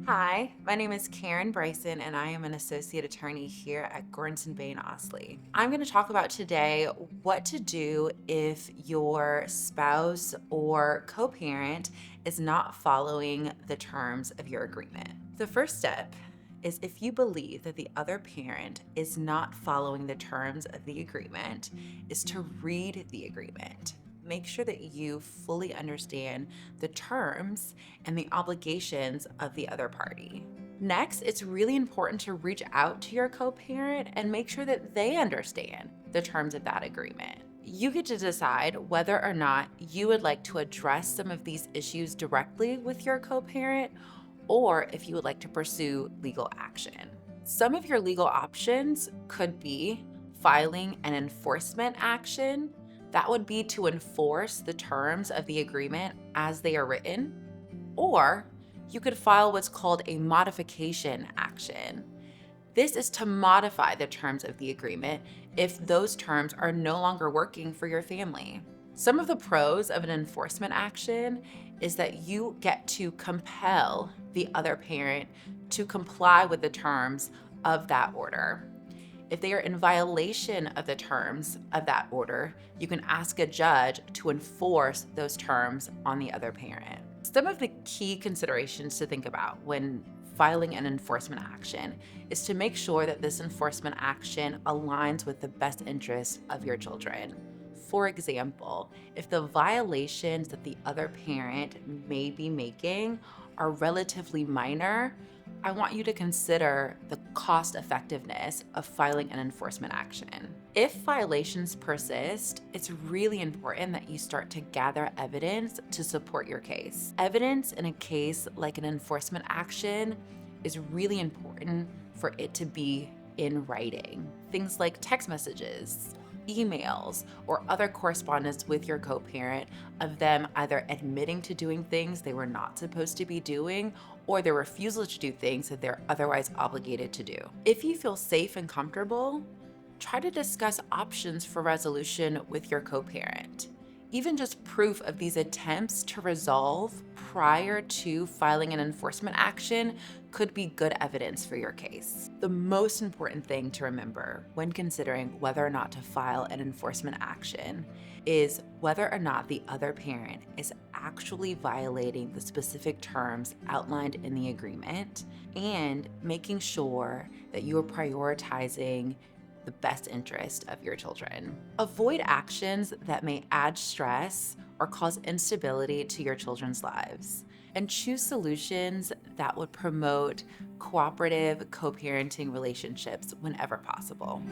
Hi, my name is Karen Bryson, and I am an associate attorney here at Goranson, Bain, Ausley. I'm going to talk about today what to do if your spouse or co parent is not following the terms of your agreement. The first step is if you believe that the other parent is not following the terms of the agreement, is to read the agreement. Make sure that you fully understand the terms and the obligations of the other party. Next, it's really important to reach out to your co parent and make sure that they understand the terms of that agreement. You get to decide whether or not you would like to address some of these issues directly with your co parent or if you would like to pursue legal action. Some of your legal options could be filing an enforcement action. That would be to enforce the terms of the agreement as they are written. Or you could file what's called a modification action. This is to modify the terms of the agreement if those terms are no longer working for your family. Some of the pros of an enforcement action is that you get to compel the other parent to comply with the terms of that order. If they are in violation of the terms of that order, you can ask a judge to enforce those terms on the other parent. Some of the key considerations to think about when filing an enforcement action is to make sure that this enforcement action aligns with the best interests of your children. For example, if the violations that the other parent may be making are relatively minor, I want you to consider the cost effectiveness of filing an enforcement action. If violations persist, it's really important that you start to gather evidence to support your case. Evidence in a case like an enforcement action is really important for it to be in writing. Things like text messages, emails, or other correspondence with your co-parent of them either admitting to doing things they were not supposed to be doing or their refusal to do things that they're otherwise obligated to do. If you feel safe and comfortable, try to discuss options for resolution with your co-parent. Even just proof of these attempts to resolve prior to filing an enforcement action could be good evidence for your case. The most important thing to remember when considering whether or not to file an enforcement action is whether or not the other parent is actually violating the specific terms outlined in the agreement and making sure that you are prioritizing the best interest of your children. Avoid actions that may add stress or cause instability to your children's lives, and choose solutions that would promote cooperative co-parenting relationships whenever possible.